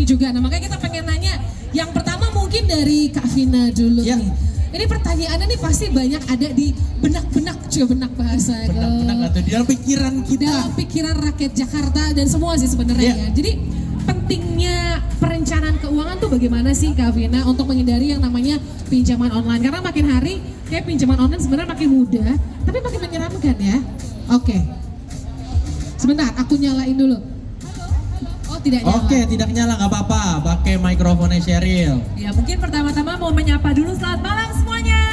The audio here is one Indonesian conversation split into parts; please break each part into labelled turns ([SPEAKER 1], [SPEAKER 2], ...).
[SPEAKER 1] juga. Nah makanya kita pengen nanya, yang pertama mungkin dari Kak Vina dulu nih. Ini pertanyaannya nih pasti banyak ada di benak-benak, benak bahasa.
[SPEAKER 2] Benak-benak atau di dalam pikiran kita.
[SPEAKER 1] Dalam pikiran rakyat Jakarta dan semua sih sebenarnya ya. Jadi pentingnya perencanaan keuangan tuh bagaimana sih Kak Vina untuk menghindari yang namanya pinjaman online? Karena makin hari kayak pinjaman online sebenarnya makin mudah, tapi makin menyeramkan ya. Oke. Sebentar, aku nyalain dulu. Oh tidak nyala.
[SPEAKER 2] Oke, tidak nyala nggak apa-apa. Pakai mikrofonnya Sheryl.
[SPEAKER 3] Ya mungkin pertama-tama mau menyapa dulu, selamat malam semuanya.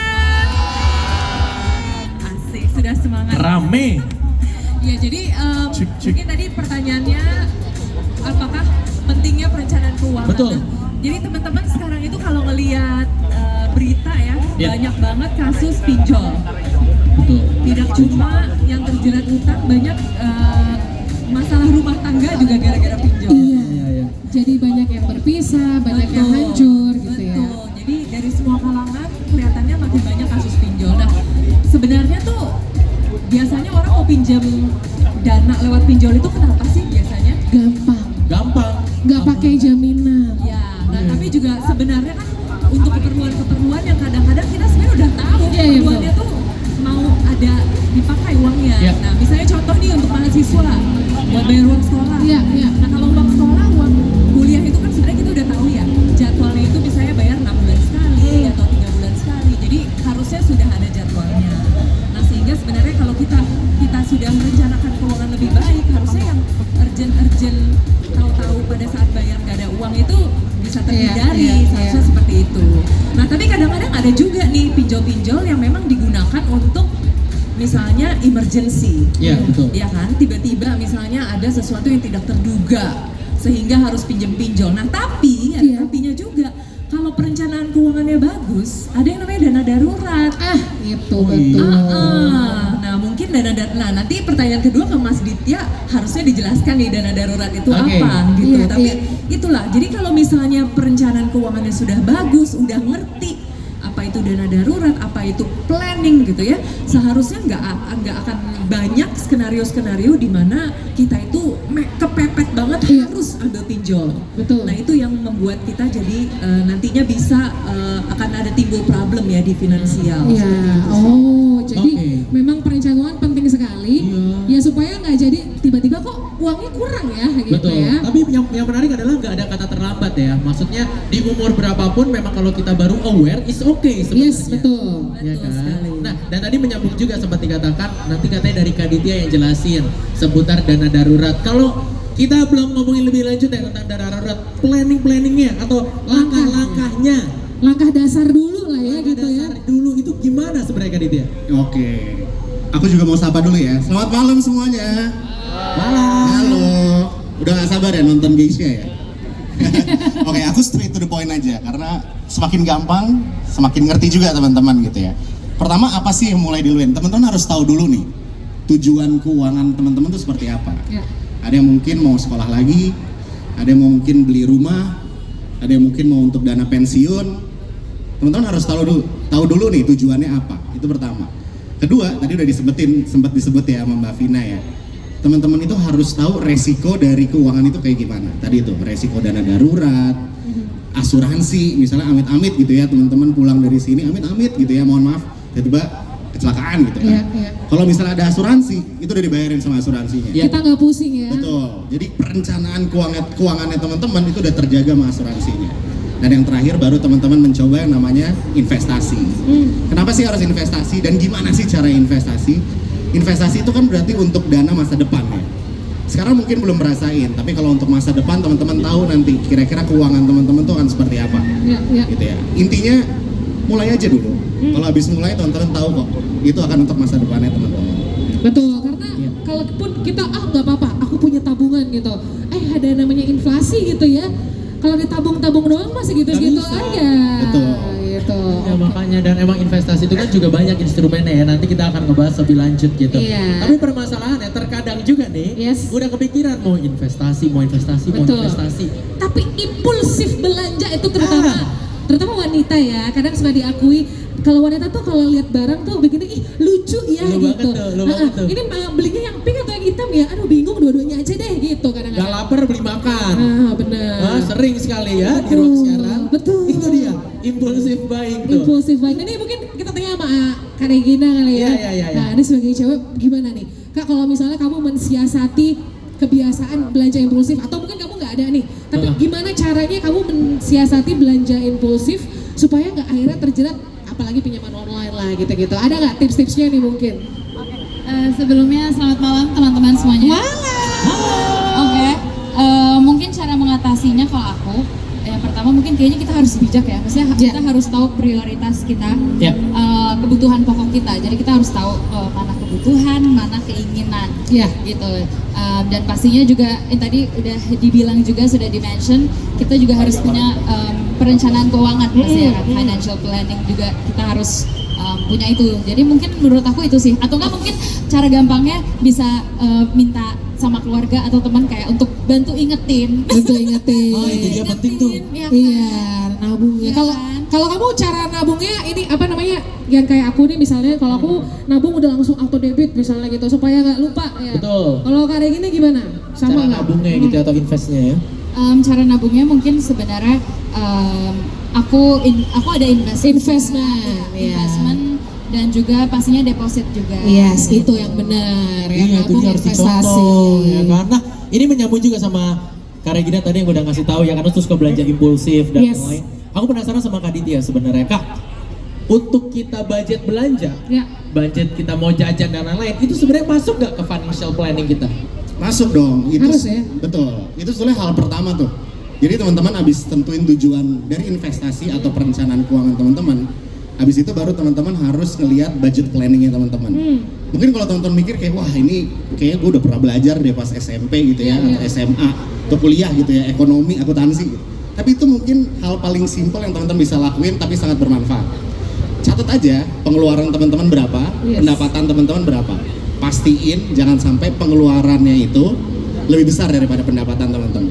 [SPEAKER 3] Asik, sudah semangat.
[SPEAKER 2] Rame.
[SPEAKER 3] Ya jadi mungkin tadi pertanyaannya apakah pentingnya perencanaan keuangan?
[SPEAKER 2] Betul.
[SPEAKER 3] Jadi teman-teman sekarang itu kalau ngelihat berita ya,
[SPEAKER 2] Ya.
[SPEAKER 3] banyak banget kasus pinjol.
[SPEAKER 2] Betul.
[SPEAKER 3] Tidak cuma yang terjerat utang, banyak masalah rumah tangga juga gara-gara pinjol.
[SPEAKER 1] Iya. Jadi banyak yang berpisah, banyak yang hancur gitu ya.
[SPEAKER 3] Betul. Jadi dari semua kalangan kelihatannya makin banyak kasus pinjol. Nah, sebenarnya tuh biasanya orang mau pinjam dana lewat pinjol itu kenapa sih biasanya?
[SPEAKER 2] Gampang.
[SPEAKER 1] Nggak pakai jaminan.
[SPEAKER 3] Ya, nah tapi juga sebenarnya kan untuk keperluan-keperluan yang kadang-kadang kita sebenarnya udah tahu keperluannya tuh mau ada dipakai uangnya.
[SPEAKER 2] Iya.
[SPEAKER 3] Nah, misalnya contoh nih untuk mahasiswa buat bayar uang sekolah.
[SPEAKER 1] Iya.
[SPEAKER 3] Nah, kalau uang sekolah, uang kuliah itu kan sebenarnya kita udah tahu ya. Jadwalnya itu misalnya bayar 6 bulan sekali atau 3 bulan sekali. Jadi harusnya sudah ada jadwalnya. Nah, sehingga sebenarnya kalau kita sudah merencanakan keuangan lebih baik, harusnya yang urgent tahu-tahu pada saat bayar nggak ada uang itu bisa terhindari, seharusnya seperti itu. Nah tapi kadang-kadang ada juga nih pinjol-pinjol yang memang digunakan untuk misalnya emergency.
[SPEAKER 2] Iya, betul.
[SPEAKER 3] Ya kan, tiba-tiba misalnya ada sesuatu yang tidak terduga sehingga harus pinjam-pinjol. Nah tapi ada tapinya juga. Kalau perencanaan keuangannya bagus, ada yang namanya dana darurat.
[SPEAKER 1] Itu betul.
[SPEAKER 3] Nah mungkin nah nanti pertanyaan kedua ke Mas Ditya harusnya dijelaskan nih dana darurat itu apa gitu.
[SPEAKER 1] Iya,
[SPEAKER 3] Tapi itulah, jadi kalau misalnya perencanaan keuangannya sudah bagus, udah ngerti apa itu dana darurat, apa itu planning gitu ya, seharusnya nggak akan banyak skenario-skenario di mana kita itu kepepet banget harus ambil pinjol.
[SPEAKER 1] Betul.
[SPEAKER 3] Nah itu yang membuat kita jadi nantinya bisa akan ada timbul problem ya di finansial.
[SPEAKER 1] Iya. Jadi memang perencanaan penting sekali. Ya supaya nggak jadi tiba-tiba kok uangnya kurang ya gitu.
[SPEAKER 2] Betul.
[SPEAKER 1] Ya.
[SPEAKER 2] Tapi yang menarik adalah nggak ada kata terlambat ya. Maksudnya di umur berapapun memang kalau kita baru aware is okay sebenarnya.
[SPEAKER 1] Yes, betul.
[SPEAKER 2] Ya kan?
[SPEAKER 3] sekali.
[SPEAKER 2] Nah, dan tadi menyambung juga sempat dikatakan nanti katanya dari Kak Ditya yang jelasin seputar dana darurat. Kalau kita belum ngomongin lebih lanjut ya tentang dana darurat, planningnya atau langkah-langkahnya.
[SPEAKER 1] Langkah dasar dulu lah ya gitu ya.
[SPEAKER 2] Dulu itu gimana sebenarnya Kak Ditya?
[SPEAKER 4] Oke, aku juga mau sapa dulu ya. Selamat malam semuanya.
[SPEAKER 2] Malam.
[SPEAKER 4] Halo. Udah gak sabar ya nonton Geisha ya? Oke, aku straight to the point aja karena semakin gampang, semakin ngerti juga teman-teman gitu ya. Pertama apa sih yang mulai duluin? Teman-teman harus tahu dulu nih tujuan keuangan teman-teman tuh seperti apa.
[SPEAKER 1] Ya.
[SPEAKER 4] Ada yang mungkin mau sekolah lagi, ada yang mau mungkin beli rumah, ada yang mungkin mau untuk dana pensiun. Teman-teman harus tahu dulu nih tujuannya apa. Itu pertama. Kedua, tadi udah sempat disebut ya sama Mbak Vina ya. Teman-teman itu harus tahu resiko dari keuangan itu kayak gimana. Tadi itu resiko dana darurat, asuransi, misalnya amit-amit gitu ya, teman-teman pulang dari sini amit-amit gitu ya, mohon maaf, tiba-tiba kecelakaan gitu kan. Kalau misalnya ada asuransi, itu udah dibayarin sama asuransinya.
[SPEAKER 1] Kita nggak pusing ya.
[SPEAKER 4] Betul. Jadi perencanaan keuangannya teman-teman itu udah terjaga sama asuransinya. Dan yang terakhir baru teman-teman mencoba yang namanya investasi. Kenapa sih harus investasi dan gimana sih cara investasi? Investasi itu kan berarti untuk dana masa depan ya. Sekarang mungkin belum merasain, tapi kalau untuk masa depan teman-teman tahu nanti kira-kira keuangan teman-teman tuh akan seperti apa. Gitu ya. Intinya mulai aja dulu. Kalau habis mulai teman-teman tahu kok itu akan untuk masa depannya teman-teman.
[SPEAKER 1] Betul, karena kalaupun kita nggak apa-apa, aku punya tabungan gitu. Ada namanya inflasi gitu ya. Kalau ditabung-tabung doang masih gitu-gitu aja.
[SPEAKER 4] Betul.
[SPEAKER 1] Gitu.
[SPEAKER 2] Ya makanya, dan emang investasi itu kan juga banyak instrumennya ya, nanti kita akan ngebahas lebih lanjut gitu.
[SPEAKER 1] Iya.
[SPEAKER 2] Tapi permasalahannya terkadang juga nih, udah kepikiran mau investasi.
[SPEAKER 1] Tapi impulsif belanja itu terutama wanita ya, kadang suka diakui kalau wanita tuh kalau lihat barang tuh begini, ih lucu ya
[SPEAKER 2] Lu
[SPEAKER 1] gitu.
[SPEAKER 2] banget tuh, lu banget tuh.
[SPEAKER 1] Ini belinya yang pink atau yang hitam ya? Aduh bingung, dua-duanya aja deh gitu
[SPEAKER 2] Gak
[SPEAKER 1] kadang-kadang.
[SPEAKER 2] lapar beli makan.
[SPEAKER 1] Benar.
[SPEAKER 2] Sering sekali ya di ruang siaran.
[SPEAKER 1] Betul.
[SPEAKER 2] Itu dia, impulsif buying tuh.
[SPEAKER 1] Impulsif buying. Ini mungkin kita tanya sama Kak Regina kali ya.
[SPEAKER 2] Iya.
[SPEAKER 1] Nah, ini sebagai cewek gimana nih? Kak, kalau misalnya kamu mensiasati kebiasaan belanja impulsif atau mungkin kamu nggak ada nih, tapi gimana caranya kamu mensiasati belanja impulsif supaya nggak akhirnya terjerat apalagi pinjaman online lah gitu-gitu. Ada nggak tips-tipsnya nih mungkin?
[SPEAKER 5] Sebelumnya selamat malam teman-teman semuanya. Oke, mungkin cara mengatasinya kalau aku, yang pertama mungkin kayaknya kita harus bijak ya. Maksudnya kita harus tahu prioritas kita, kebutuhan pokok kita. Jadi kita harus tahu mana kebutuhan, mana keinginan, gitu. Dan pastinya juga tadi udah dibilang juga sudah di-mention, kita juga harus punya perencanaan keuangan, pasti ya kan. Financial planning juga kita harus punya itu. Jadi mungkin menurut aku itu sih. Atau enggak mungkin cara gampangnya bisa minta sama keluarga atau teman kayak untuk bantu ingetin.
[SPEAKER 2] Oh itu dia penting tuh.
[SPEAKER 1] Iya, nabung ya. Kalau kamu cara nabungnya ini apa namanya? Yang kayak aku nih misalnya, kalau aku nabung udah langsung auto debit misalnya gitu supaya nggak lupa ya.
[SPEAKER 2] Betul.
[SPEAKER 1] Kalau Kak Regina gimana? Sama
[SPEAKER 2] Cara
[SPEAKER 1] nggak?
[SPEAKER 2] nabungnya gitu atau investnya ya.
[SPEAKER 5] Cara nabungnya mungkin sebenarnya aku ada investment dan juga pastinya deposit juga.
[SPEAKER 1] Yes, itu yang benar.
[SPEAKER 2] Iya, itu dia harus dicontoh ya kan. Nah, ini menyambung juga sama Kak Regina tadi yang udah ngasih tahu ya, karena tuh suka belanja impulsif dan lain-lain. Aku penasaran sama Kak Ditya sebenarnya, Kak. Untuk kita budget belanja, budget kita mau jajan dan lain-lain, itu sebenarnya masuk nggak ke financial planning kita?
[SPEAKER 4] Masuk dong, itu
[SPEAKER 1] Harus ya?
[SPEAKER 4] betul. Itu sebenarnya hal pertama tuh. Jadi teman-teman habis tentuin tujuan dari investasi atau perencanaan keuangan teman-teman, habis itu baru teman-teman harus ngelihat budget planningnya teman-teman. Mungkin kalau teman-teman mikir kayak wah ini kayaknya gue udah pernah belajar deh pas SMP gitu ya, atau SMA, atau kuliah gitu ya, ekonomi, akuntansi gitu. Tapi itu mungkin hal paling simpel yang teman-teman bisa lakuin tapi sangat bermanfaat. Catat aja pengeluaran teman-teman berapa, pendapatan teman-teman berapa. Pastiin jangan sampai pengeluarannya itu lebih besar daripada pendapatan teman-teman.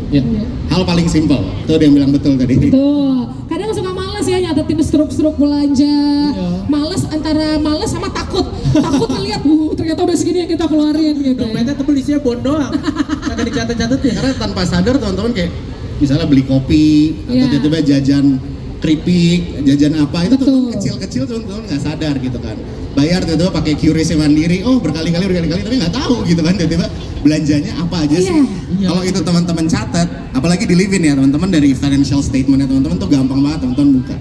[SPEAKER 4] Hal paling simpel, itu dia yang bilang betul tadi.
[SPEAKER 1] Betul. Kadang suka males ya nyatetin struk-struk belanja. Males antara males sama takut. Takut ngeliat, ternyata udah segini yang kita keluarin gitu.
[SPEAKER 2] Dompetnya tebel isinya bon doang. Kagak dicatat-catat ya.
[SPEAKER 4] Karena tanpa sadar teman-teman kayak misalnya beli kopi atau tiba-tiba jajan keripik, jajan apa itu tuh kecil-kecil teman-teman nggak sadar gitu kan. Bayar tiba-tiba pakai QRIS Mandiri, berkali-kali tapi nggak tahu gitu kan tiba-tiba belanjanya apa aja sih. Kalau itu teman-teman catat, apalagi di Livin ya teman-teman, dari financial statementnya teman-teman tuh gampang banget teman-teman buka.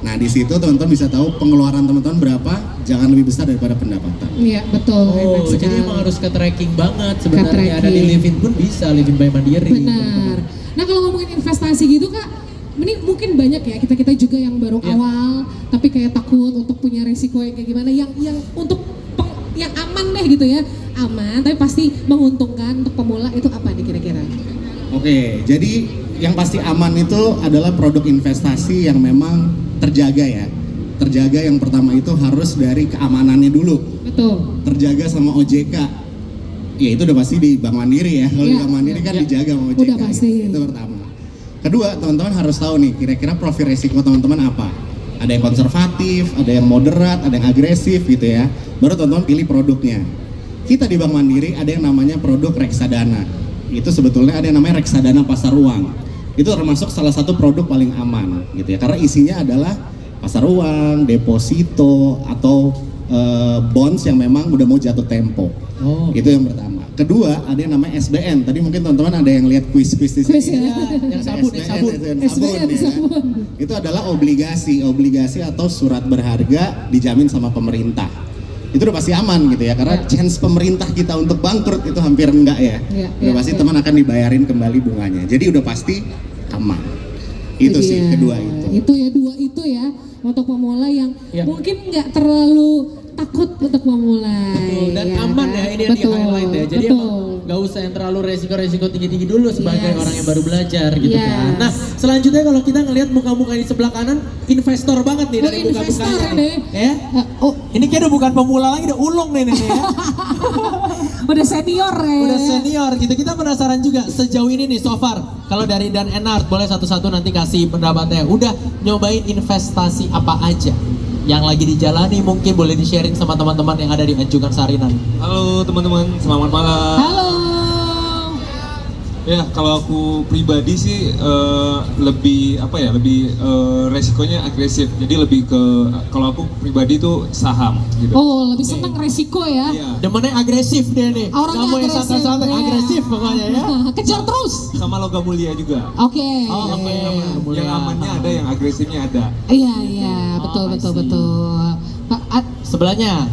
[SPEAKER 4] Nah di situ teman-teman bisa tahu pengeluaran teman-teman berapa, jangan lebih besar daripada pendapatan.
[SPEAKER 1] Iya betul.
[SPEAKER 2] Jadi emang harus ke tracking banget sebenarnya. Ada di Livin pun bisa, Livin by Mandiri.
[SPEAKER 1] Benar. Nah kalau ngomongin investasi gitu Kak, ini mungkin banyak ya kita juga yang baru awal, tapi kayak takut untuk punya resiko yang kayak gimana, yang untuk yang aman deh gitu ya, aman tapi pasti menguntungkan untuk pemula, itu apa nih kira-kira?
[SPEAKER 4] Oke, jadi yang pasti aman itu adalah produk investasi yang memang terjaga ya. Terjaga yang pertama itu harus dari keamanannya dulu.
[SPEAKER 1] Betul.
[SPEAKER 4] Terjaga sama OJK. Ya itu udah pasti di Bank Mandiri ya. Kalau di Bank Mandiri kan dijaga sama OJK.
[SPEAKER 1] Udah pasti.
[SPEAKER 4] Itu pertama. Kedua, teman-teman harus tahu nih kira-kira profil resiko teman-teman apa. Ada yang konservatif, ada yang moderat, ada yang agresif gitu ya. Baru teman-teman pilih produknya. Kita di Bank Mandiri ada yang namanya produk reksadana. Itu sebetulnya ada yang namanya reksadana pasar uang. Itu termasuk salah satu produk paling aman gitu ya. Karena isinya adalah pasar uang, deposito atau bonds yang memang udah mau jatuh tempo. Itu yang pertama. Kedua, ada yang namanya SBN. Tadi mungkin teman-teman ada yang lihat kuis-kuis di sini.
[SPEAKER 2] Yang sabun.
[SPEAKER 4] Itu adalah obligasi atau surat berharga dijamin sama pemerintah. Itu udah pasti aman gitu ya, karena chance pemerintah kita untuk bangkrut itu hampir enggak ya. Udah pasti teman akan dibayarin kembali bunganya. Jadi udah pasti aman. Itu sih kedua itu.
[SPEAKER 1] Itu ya, dua itu ya untuk pemula yang mungkin nggak terlalu takut untuk memulai.
[SPEAKER 2] Betul, dan aman ya, ini yang di-highlight ya. Jadi emang nggak usah yang terlalu resiko-resiko tinggi-tinggi dulu sebagai orang yang baru belajar gitu kan. Nah, selanjutnya kalau kita ngelihat muka-muka di sebelah kanan, investor banget nih dari muka-mukanya nih. Ya? Ini kayak udah bukan pemula lagi, udah ulung nih ya.
[SPEAKER 1] Udah senior ya.
[SPEAKER 2] Udah senior gitu. Kita penasaran juga sejauh ini nih so far. Kalau dari Dan Enart boleh satu-satu nanti kasih pendapatnya. Udah nyobain investasi apa aja? yang lagi dijalani mungkin boleh di-sharing sama teman-teman yang ada di Anjungan Sarinan.
[SPEAKER 6] Halo teman-teman, selamat malam.
[SPEAKER 1] Halo.
[SPEAKER 6] Ya kalau aku pribadi sih lebih resikonya agresif. Jadi lebih ke kalau aku pribadi tuh saham gitu.
[SPEAKER 1] Oh, lebih seneng resiko ya.
[SPEAKER 6] Iya.
[SPEAKER 2] Demennya agresif dia nih.
[SPEAKER 1] Orangnya
[SPEAKER 2] Kamu yang
[SPEAKER 1] agresif,
[SPEAKER 2] santai-santai
[SPEAKER 1] ya.
[SPEAKER 2] agresif pokoknya ya.
[SPEAKER 1] Kejar terus.
[SPEAKER 6] Sama logam mulia juga.
[SPEAKER 1] Oke.
[SPEAKER 2] Oh, oke.
[SPEAKER 6] Yang amannya ada, yang agresifnya ada.
[SPEAKER 1] Iya, betul,
[SPEAKER 2] I
[SPEAKER 1] betul,
[SPEAKER 2] see.
[SPEAKER 1] betul.
[SPEAKER 2] Sebelahnya.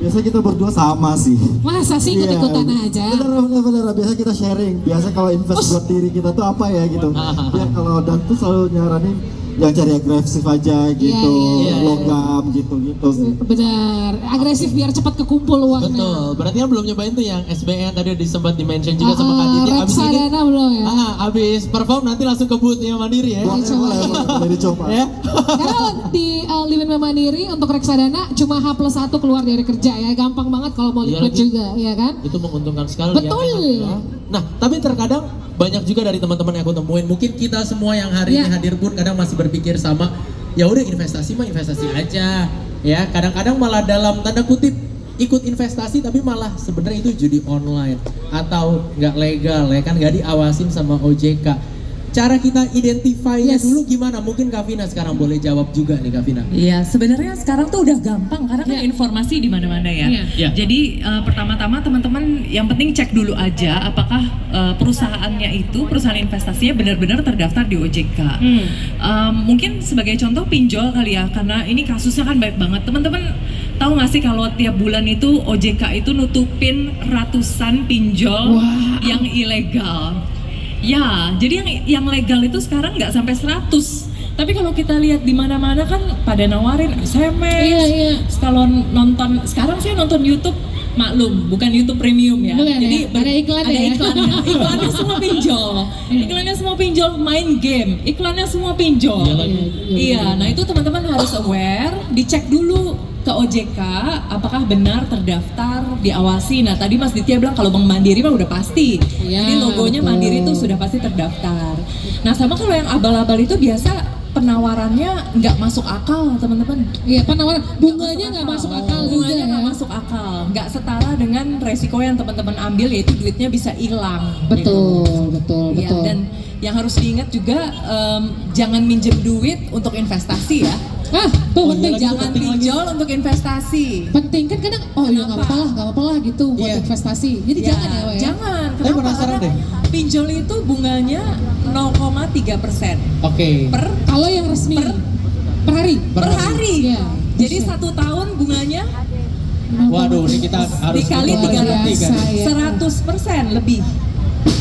[SPEAKER 7] Biasa kita berdua sama sih.
[SPEAKER 1] Masa sih ikut-ikutan aja?
[SPEAKER 7] Bener. Biasa kita sharing. Biasa kalau invest buat diri kita tuh apa ya gitu. Ya kalau Dan tuh selalu nyaranin yang cari agresif aja gitu,
[SPEAKER 2] iya.
[SPEAKER 7] logam gitu sih.
[SPEAKER 1] Benar, agresif biar cepat kekumpul uangnya.
[SPEAKER 2] Betul. Berarti kan belum nyobain tuh yang SBN tadi udah sempat di-mention juga sama Kak Diti. Abis ini
[SPEAKER 1] Reksadana belum ya?
[SPEAKER 2] abis perform nanti langsung ke booth-nya Mandiri ya.
[SPEAKER 7] Boleh dicoba.
[SPEAKER 2] Ya.
[SPEAKER 1] Karena di Livin Mandiri untuk reksadana cuma H+1 keluar dari kerja ya, gampang banget kalau mau
[SPEAKER 2] Iya
[SPEAKER 1] liquid
[SPEAKER 2] lagi.
[SPEAKER 1] juga, ya kan?
[SPEAKER 2] Itu menguntungkan sekali.
[SPEAKER 1] Betul.
[SPEAKER 2] Ya. Nah, tapi terkadang banyak juga dari teman-teman yang aku temuin, mungkin kita semua yang hari ini
[SPEAKER 1] Ya.
[SPEAKER 2] hadir pun kadang masih berpikir sama, ya udah investasi mah investasi aja. Ya, kadang-kadang malah dalam tanda kutip ikut investasi tapi malah sebenarnya itu judi online atau nggak legal ya kan, nggak diawasin sama OJK. Cara kita identify-nya
[SPEAKER 1] Yes.
[SPEAKER 2] dulu gimana? Mungkin Kak Vina sekarang boleh jawab juga nih Kak Vina.
[SPEAKER 3] Iya, sebenarnya sekarang tuh udah gampang karena kan informasi di mana-mana ya.
[SPEAKER 1] Iya.
[SPEAKER 2] Iya.
[SPEAKER 3] Jadi pertama-tama teman-teman yang penting cek dulu aja apakah perusahaannya itu perusahaan investasinya benar-benar terdaftar di OJK. Mungkin sebagai contoh pinjol kali ya, karena ini kasusnya kan banyak banget. Teman-teman tahu nggak sih kalau tiap bulan itu OJK itu nutupin ratusan pinjol yang ilegal. Ya, jadi yang legal itu sekarang nggak sampai 100. Tapi kalau kita lihat di mana-mana kan pada nawarin SMS.
[SPEAKER 1] Iya.
[SPEAKER 3] Kalau nonton, sekarang saya nonton YouTube, maklum bukan YouTube premium ya.
[SPEAKER 1] Bukan
[SPEAKER 3] Jadi
[SPEAKER 1] ya, ada iklan
[SPEAKER 3] ada
[SPEAKER 1] ya.
[SPEAKER 3] iklannya. Iklannya semua pinjol. Iklannya semua pinjol, main game. Iklannya semua pinjol. Iya, nah itu teman-teman harus aware, dicek dulu ke OJK apakah benar terdaftar, diawasi. Nah tadi Mas Ditya bilang kalau Bank Mandiri mah udah pasti.
[SPEAKER 1] Iya,
[SPEAKER 3] Jadi logonya
[SPEAKER 1] betul.
[SPEAKER 3] Mandiri itu sudah pasti terdaftar. Nah sama kalau yang abal-abal itu biasa penawarannya nggak masuk akal teman-teman.
[SPEAKER 1] Iya, penawaran bunganya nggak masuk akal juga
[SPEAKER 3] Bunganya
[SPEAKER 1] ya.
[SPEAKER 3] nggak masuk akal, nggak setara dengan resiko yang teman-teman ambil, yaitu duitnya bisa hilang.
[SPEAKER 1] Betul, betul,
[SPEAKER 3] Iya,
[SPEAKER 1] betul.
[SPEAKER 3] dan yang harus diingat juga jangan minjem duit untuk investasi ya.
[SPEAKER 1] Tuh penting.
[SPEAKER 3] Jangan pinjol untuk investasi.
[SPEAKER 1] Penting kan kadang, iya nggak apa-apa lah gitu buat
[SPEAKER 2] Iya.
[SPEAKER 1] investasi. Jadi
[SPEAKER 3] Ya,
[SPEAKER 1] jangan ya, Wak, ya.
[SPEAKER 3] jangan.
[SPEAKER 2] Tapi
[SPEAKER 3] Kenapa?
[SPEAKER 2] penasaran
[SPEAKER 3] Karena pinjol itu bunganya 0,3%
[SPEAKER 2] Oke.
[SPEAKER 3] per
[SPEAKER 1] Kalau yang resmi per hari.
[SPEAKER 3] per hari.
[SPEAKER 1] Iya.
[SPEAKER 3] Jadi 1 tahun bunganya
[SPEAKER 2] Waduh, ini kita harus
[SPEAKER 3] dikali
[SPEAKER 2] hitung
[SPEAKER 3] 300,
[SPEAKER 1] biasa, ya.
[SPEAKER 3] 100% lebih.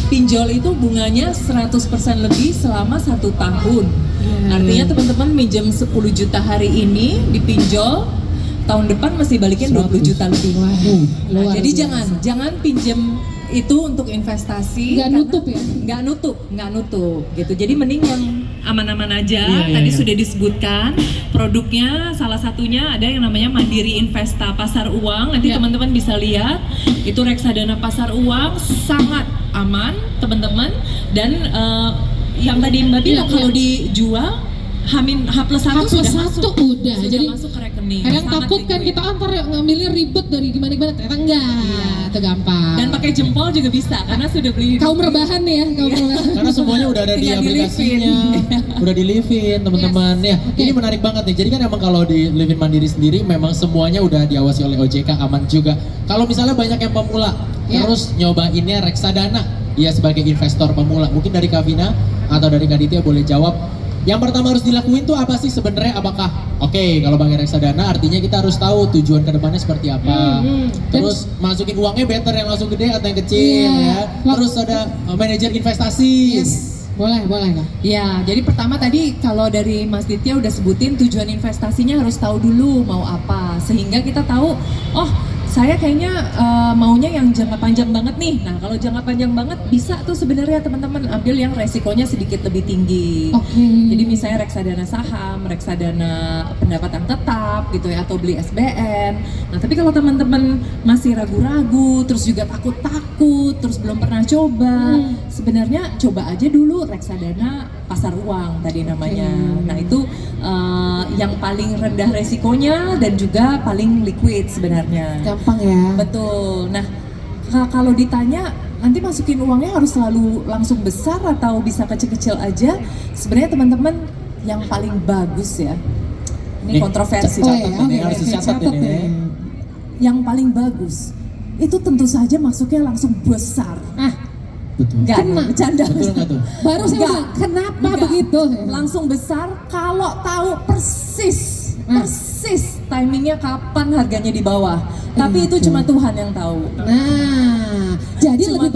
[SPEAKER 3] Pinjol itu bunganya 100% lebih selama 1 tahun. Artinya teman-teman minjem 10 juta hari ini dipinjol, tahun depan masih balikin 20 juta lebih. Nah,
[SPEAKER 1] luar
[SPEAKER 3] jadi
[SPEAKER 1] biasa.
[SPEAKER 3] jangan pinjem itu untuk investasi.
[SPEAKER 1] Nggak
[SPEAKER 3] karena
[SPEAKER 1] nutup ya?
[SPEAKER 3] Nggak nutup gitu. Jadi mending yang aman-aman aja.
[SPEAKER 2] Iya,
[SPEAKER 3] Tadi
[SPEAKER 2] iya.
[SPEAKER 3] sudah disebutkan produknya, salah satunya ada yang namanya Mandiri Investa Pasar Uang. Nanti
[SPEAKER 1] Ya.
[SPEAKER 3] teman-teman bisa lihat itu reksadana pasar uang, sangat aman teman-teman. Dan yang tadi Mbak bilang
[SPEAKER 1] Iya,
[SPEAKER 3] kalau
[SPEAKER 1] iya.
[SPEAKER 3] dijual H+1 sudah masuk.
[SPEAKER 1] udah.
[SPEAKER 3] Sudah
[SPEAKER 1] Jadi
[SPEAKER 3] masuk ke rekening.
[SPEAKER 1] kadang
[SPEAKER 3] Sangat
[SPEAKER 1] takut kan
[SPEAKER 3] liquid.
[SPEAKER 1] kita antar ngambilnya ribet dari gimana-gimana, ternyata enggak. Itu gampang.
[SPEAKER 3] Dan pakai jempol juga bisa karena sudah beli.
[SPEAKER 1] kaum rebahan nih ya, kaum rebahan.
[SPEAKER 2] Karena semuanya udah ada di
[SPEAKER 3] Tinggal
[SPEAKER 2] aplikasinya,
[SPEAKER 3] di-live-in.
[SPEAKER 2] udah di live-in teman-teman. Ya,
[SPEAKER 1] Oke.
[SPEAKER 2] ini menarik banget nih. Jadi kan emang kalau di Livin Mandiri sendiri memang semuanya udah diawasi oleh OJK, aman juga. Kalau misalnya banyak yang pemula,
[SPEAKER 1] Ya.
[SPEAKER 2] terus nyobainnya reksadana, ya sebagai investor pemula, mungkin dari Kak Vina atau dari Kak Ditya boleh jawab. Yang pertama harus dilakuin tuh apa sih sebenarnya? Apakah kalau pakai reksadana artinya kita harus tahu tujuan kedepannya seperti apa. Terus masukin uangnya better yang langsung gede atau yang kecil
[SPEAKER 1] Iya.
[SPEAKER 2] ya. Terus ada manajer investasi.
[SPEAKER 1] Yes. Boleh Kak.
[SPEAKER 3] Ya, jadi pertama tadi kalau dari Mas Ditya udah sebutin tujuan investasinya harus tahu dulu mau apa, sehingga kita tahu, oh saya kayaknya maunya yang jangka panjang banget nih. Nah kalau jangka panjang banget bisa tuh sebenarnya teman-teman ambil yang resikonya sedikit lebih tinggi.
[SPEAKER 1] Oke.
[SPEAKER 3] Jadi misalnya reksadana saham, reksadana pendapatan tetap gitu ya, atau beli SBN. Nah tapi kalau teman-teman masih ragu-ragu, terus juga takut-takut, terus belum pernah coba, sebenarnya coba aja dulu reksadana pasar uang tadi namanya. Nah itu yang paling rendah resikonya dan juga paling liquid sebenarnya.
[SPEAKER 1] Gampang ya.
[SPEAKER 3] Betul. Nah, kalau ditanya nanti masukin uangnya harus selalu langsung besar atau bisa kecil-kecil aja? Sebenarnya teman-teman yang paling bagus ya. Ini kontroversi.
[SPEAKER 2] Ini harus dicatat ini.
[SPEAKER 3] Yang paling bagus itu tentu saja masuknya langsung besar.
[SPEAKER 2] Betul.
[SPEAKER 3] Enggak, bercanda.
[SPEAKER 2] Betul nggak tuh?
[SPEAKER 1] Baru saya
[SPEAKER 3] Enggak.
[SPEAKER 1] bilang, kenapa
[SPEAKER 3] Enggak.
[SPEAKER 1] begitu?
[SPEAKER 3] Langsung besar kalau tahu persis timingnya kapan harganya di bawah. Tapi itu cuma Tuhan yang tahu.
[SPEAKER 1] Nah, jadi
[SPEAKER 3] Cuma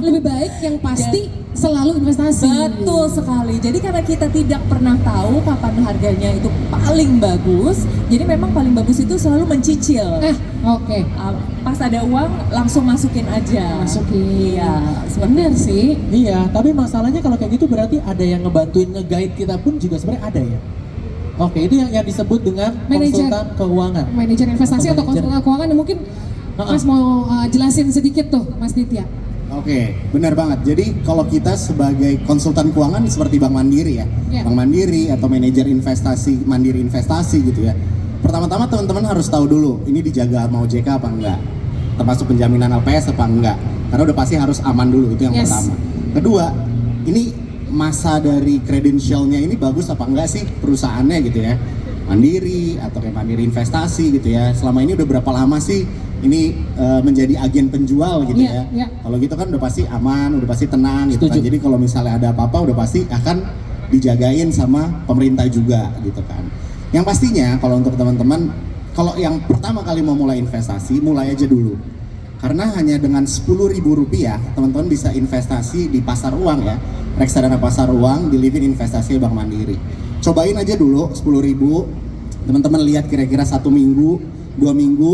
[SPEAKER 1] lebih baik yang pasti selalu investasi.
[SPEAKER 3] Betul sekali. Jadi karena kita tidak pernah tahu kapan harganya itu paling bagus, jadi memang paling bagus itu selalu mencicil.
[SPEAKER 1] Oke.
[SPEAKER 3] Pas ada uang langsung masukin aja.
[SPEAKER 1] Masukin.
[SPEAKER 3] Iya,
[SPEAKER 1] Bener sih.
[SPEAKER 2] Iya, tapi masalahnya kalau kayak gitu berarti ada yang ngebantuin nge-guide kita pun juga sebenarnya ada ya. Oke, itu yang disebut dengan
[SPEAKER 1] Manajer.
[SPEAKER 2] konsultan keuangan.
[SPEAKER 1] Manajer investasi atau
[SPEAKER 2] manajer.
[SPEAKER 1] konsultan keuangan mungkin Mas mau jelasin sedikit tuh, Mas Ditya.
[SPEAKER 4] Oke, benar banget. Jadi kalau kita sebagai konsultan keuangan seperti Bank Mandiri ya,
[SPEAKER 1] Ya.
[SPEAKER 4] Bank Mandiri atau manajer investasi, Mandiri Investasi gitu ya. Pertama-tama teman-teman harus tahu dulu, ini dijaga sama OJK apa enggak, termasuk penjaminan LPS apa enggak. Karena udah pasti harus aman dulu, itu yang
[SPEAKER 1] Yes.
[SPEAKER 4] pertama. Kedua, ini masa dari credentialnya ini bagus apa enggak sih perusahaannya gitu ya. Mandiri atau kayak Mandiri Investasi gitu ya. Selama ini udah berapa lama sih ini menjadi agen penjual gitu
[SPEAKER 1] Iya,
[SPEAKER 4] ya.
[SPEAKER 1] iya.
[SPEAKER 4] Kalau gitu kan udah pasti aman, udah pasti tenang gitu kan.
[SPEAKER 2] Setuju.
[SPEAKER 4] Jadi kalau misalnya ada apa-apa udah pasti akan dijagain sama pemerintah juga gitu kan. Yang pastinya kalau untuk teman-teman, kalau yang pertama kali mau mulai investasi, mulai aja dulu. Karena hanya dengan Rp10.000 teman-teman bisa investasi di pasar uang ya. Reksadana pasar uang di Livin Investasi Bank Mandiri. Cobain aja dulu 10.000, teman-teman lihat kira-kira 1 minggu, 2 minggu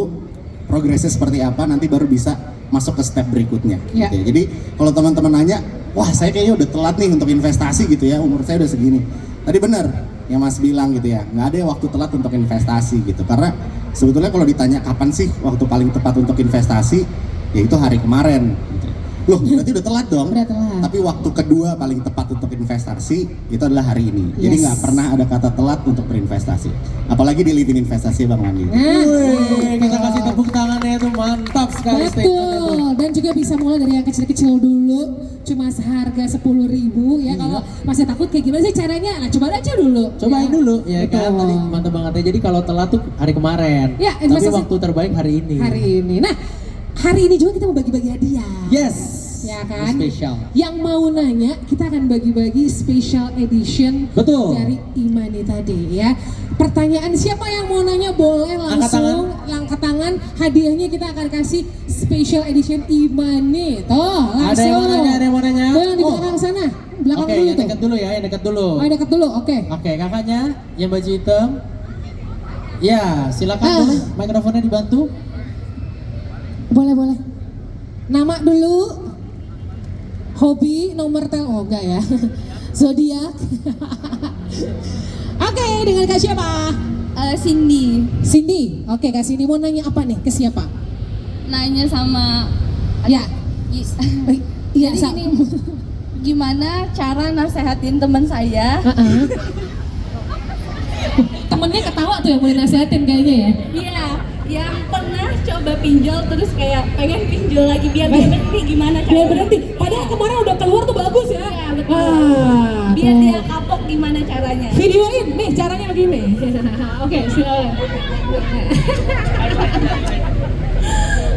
[SPEAKER 4] progresnya seperti apa, nanti baru bisa masuk ke step berikutnya.
[SPEAKER 1] Ya.
[SPEAKER 4] Gitu ya. Jadi kalau teman-teman nanya, wah saya kayaknya udah telat nih untuk investasi gitu ya, umur saya udah segini. Tadi benar yang Mas bilang gitu ya, nggak ada waktu telat untuk investasi gitu. Karena sebetulnya kalau ditanya kapan sih waktu paling tepat untuk investasi, yaitu hari kemarin. Gitu. Loh, berarti udah telat dong.
[SPEAKER 1] Udah telat.
[SPEAKER 4] Tapi waktu kedua paling tepat untuk investasi itu adalah hari ini. Jadi
[SPEAKER 1] Yes.
[SPEAKER 4] nggak pernah ada kata telat untuk berinvestasi. Apalagi di Livin Investasi Bank Mandiri.
[SPEAKER 2] Wih, kita kasih tepuk tangannya itu mantap sekali statementnya itu.
[SPEAKER 1] Betul, dan juga bisa mulai dari yang kecil-kecil dulu, cuma seharga 10.000 ya. Kalau masih takut kayak gimana sih caranya? Nah, coba aja dulu.
[SPEAKER 2] Cobain dulu ya kan,
[SPEAKER 1] Betul.
[SPEAKER 2] tadi mantap banget ya. Jadi kalau telat tuh hari kemarin,
[SPEAKER 1] Ya,
[SPEAKER 2] tapi
[SPEAKER 1] investasi-
[SPEAKER 2] waktu terbaik hari ini.
[SPEAKER 1] Hari ini. Nah, hari ini juga kita mau bagi-bagi hadiah.
[SPEAKER 2] Yes.
[SPEAKER 1] Ya kan?
[SPEAKER 2] Spesial.
[SPEAKER 1] Yang mau nanya, kita akan bagi-bagi special edition
[SPEAKER 2] Betul.
[SPEAKER 1] dari Imani tadi ya. Pertanyaan siapa yang mau nanya boleh langsung angkat tangan. Hadiahnya kita akan kasih special edition Imani. Tuh, langsung.
[SPEAKER 2] Ada yang mau nanya, ada yang mau nanya?
[SPEAKER 1] Tuh, yang di
[SPEAKER 2] Oh.
[SPEAKER 1] belakang sana. Belakang
[SPEAKER 2] Oke,
[SPEAKER 1] dulu
[SPEAKER 2] yang
[SPEAKER 1] tuh.
[SPEAKER 2] dekat dulu ya, yang dekat dulu.
[SPEAKER 1] Oh, yang dekat dulu. Oke.
[SPEAKER 2] Oke, kakaknya yang baju hitam. Ya, silakan boleh mikrofonnya dibantu.
[SPEAKER 1] Boleh, boleh. Nama dulu. Hobi, nomor oh enggak ya. Zodiak. Oke, dengan Kak siapa?
[SPEAKER 5] Cindy
[SPEAKER 1] Cindy. Oke, Kak Cindy mau nanya apa nih ke siapa?
[SPEAKER 5] nanya sama
[SPEAKER 1] Ya. Iya,
[SPEAKER 5] Jadi gini, gimana cara nasehatin teman saya?
[SPEAKER 1] Temennya ketawa tuh yang boleh nasihatin kayaknya ya.
[SPEAKER 5] Iya, yang pernah coba pinjol terus kayak pengen pinjol lagi biar dia berhenti gimana caranya?
[SPEAKER 1] Biar berhenti. Padahal kemarin udah keluar tuh bagus ya.
[SPEAKER 5] Iya, betul.
[SPEAKER 1] tuh.
[SPEAKER 5] Biar dia kapok gimana caranya?
[SPEAKER 1] Videoin nih caranya begini. Oke, silakan.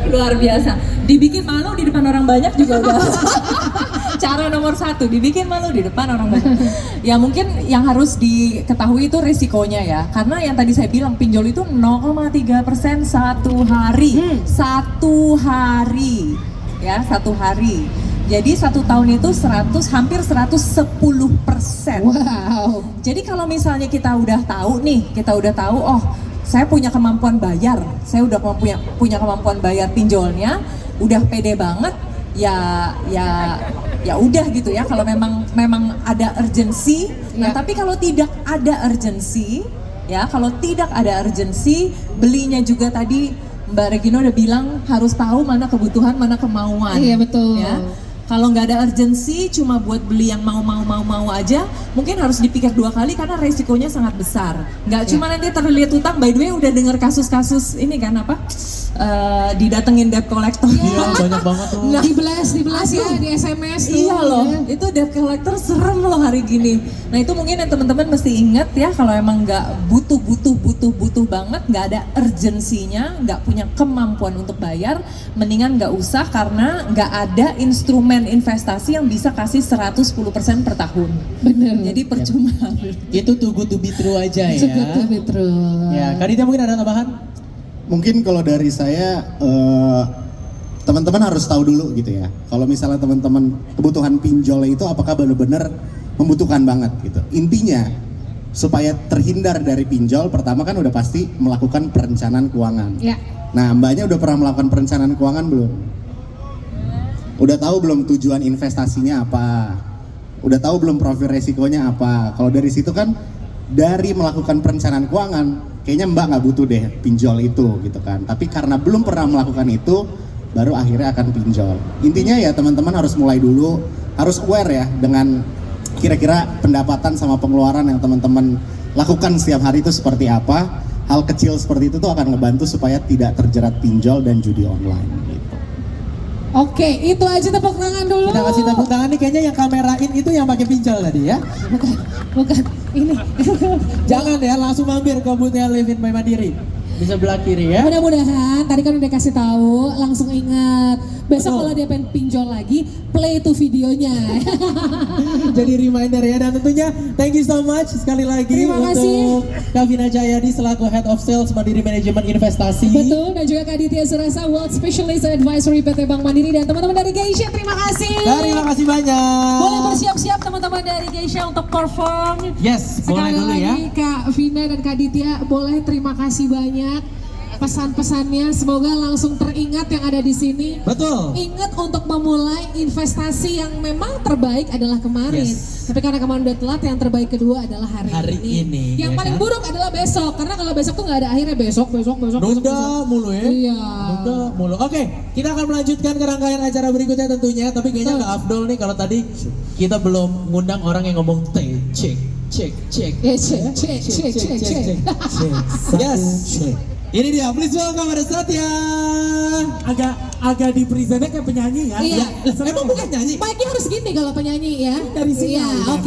[SPEAKER 3] Luar biasa. Dibikin malu di depan orang banyak juga udah. Cara nomor 1, dibikin malu di depan orang banyak. Ya mungkin yang harus diketahui itu risikonya ya. Karena yang tadi saya bilang pinjol itu 0,3% satu hari. Satu hari. Ya, satu hari. Jadi 1 tahun itu hampir 110%.
[SPEAKER 1] Wow.
[SPEAKER 3] Jadi kalau misalnya kita udah tahu nih, oh saya punya kemampuan bayar, saya udah punya kemampuan bayar pinjolnya, udah pede banget, ya udah gitu ya. Kalau memang ada urgensi, nah tapi kalau tidak ada urgensi, belinya juga tadi Mbak Regina udah bilang harus tahu mana kebutuhan, mana kemauan.
[SPEAKER 1] Iya, betul.
[SPEAKER 3] Ya. Kalau nggak ada urgency, cuma buat beli yang mau aja, mungkin harus dipikir 2 kali karena resikonya sangat besar. Nggak cuma nanti terlilit utang. By the way, udah dengar kasus-kasus ini kan apa? Didatengin debt collector.
[SPEAKER 2] Iya, banyak banget tuh.
[SPEAKER 3] Nah,
[SPEAKER 1] Dibelas ya di SMS tuh.
[SPEAKER 3] iya loh,
[SPEAKER 1] Ya.
[SPEAKER 3] itu debt collector serem loh hari gini. Nah itu mungkin yang teman-teman mesti ingat ya, kalau emang nggak butuh banget, nggak ada urgensinya, nggak punya kemampuan untuk bayar, mendingan nggak usah karena nggak ada instrumen investasi yang bisa kasih 110% per tahun.
[SPEAKER 1] Bener.
[SPEAKER 3] Jadi percuma.
[SPEAKER 2] Itu too good to be true aja ya.
[SPEAKER 1] Betul.
[SPEAKER 2] Ya, Kak Ditya mungkin ada tambahan?
[SPEAKER 4] Mungkin kalau dari saya teman-teman harus tahu dulu gitu ya. Kalau misalnya teman-teman kebutuhan pinjol itu apakah benar-benar membutuhkan banget gitu. Intinya supaya terhindar dari pinjol, pertama kan udah pasti melakukan perencanaan keuangan.
[SPEAKER 1] Ya.
[SPEAKER 4] Nah, Mbaknya udah pernah melakukan perencanaan keuangan belum? Udah tahu belum tujuan investasinya apa? Udah tahu belum profil resikonya apa? Kalau dari situ kan dari melakukan perencanaan keuangan, kayaknya Mbak nggak butuh deh pinjol itu gitu kan. Tapi karena belum pernah melakukan itu, baru akhirnya akan pinjol. Intinya ya teman-teman harus mulai dulu, harus aware ya dengan kira-kira pendapatan sama pengeluaran yang teman-teman lakukan setiap hari itu seperti apa. Hal kecil seperti itu tuh akan ngebantu supaya tidak terjerat pinjol dan judi online gitu.
[SPEAKER 1] Oke, itu aja tepuk tangan dulu.
[SPEAKER 2] Kita kasih tepuk tangan nih, kayaknya yang kamerain itu yang pakai pinjol tadi ya.
[SPEAKER 1] Bukan. Ini.
[SPEAKER 2] Jangan ya, langsung mampir ke boothnya Live In by Mandiri. Di sebelah kiri ya.
[SPEAKER 1] Mudah-mudahan tadi kan udah kasih tahu, langsung ingat. Besok
[SPEAKER 2] Betul.
[SPEAKER 1] kalau dia pengen pinjol lagi, play itu videonya.
[SPEAKER 2] Jadi reminder ya, dan tentunya thank you so much sekali lagi
[SPEAKER 1] Terima kasih.
[SPEAKER 2] untuk Kavina Jayadi selaku Head of Sales Mandiri Manajemen Investasi.
[SPEAKER 1] Betul, dan juga Kak Ditya Surasa, World Specialist Advisory PT Bank Mandiri, dan teman-teman dari Geisha, terima kasih.
[SPEAKER 2] Terima kasih banyak.
[SPEAKER 1] Boleh bersiap-siap teman-teman dari Geisha untuk perform.
[SPEAKER 2] Yes, boleh
[SPEAKER 1] Sekali
[SPEAKER 2] dulu ya.
[SPEAKER 1] lagi Kak Vina dan Kak Ditya, boleh terima kasih banyak pesan-pesannya, semoga langsung teringat yang ada di sini.
[SPEAKER 2] Betul.
[SPEAKER 1] Ingat untuk memulai investasi yang memang terbaik adalah kemarin.
[SPEAKER 2] Yes.
[SPEAKER 1] Tapi karena kemarin udah telat, yang terbaik kedua adalah hari ini. Yang
[SPEAKER 2] ya
[SPEAKER 1] paling
[SPEAKER 2] kan?
[SPEAKER 1] buruk adalah besok, karena kalau besok tuh nggak ada akhirnya, besok.
[SPEAKER 2] Nunda mulu ya.
[SPEAKER 1] Iya.
[SPEAKER 2] Nunda mulu. Oke, kita akan melanjutkan ke rangkaian acara berikutnya tentunya. Tapi kayaknya nggak afdol nih kalau tadi kita belum ngundang orang yang ngomong cek.
[SPEAKER 1] Cek.
[SPEAKER 2] Yes. Ini dia, please welcome ada Satya.
[SPEAKER 8] agak di presentnya kayak penyanyi ya.
[SPEAKER 1] Iya.
[SPEAKER 2] Emang bukan nyanyi?
[SPEAKER 1] Baiknya harus gini kalau penyanyi ya.
[SPEAKER 8] Dari sini.
[SPEAKER 1] Iya, oke.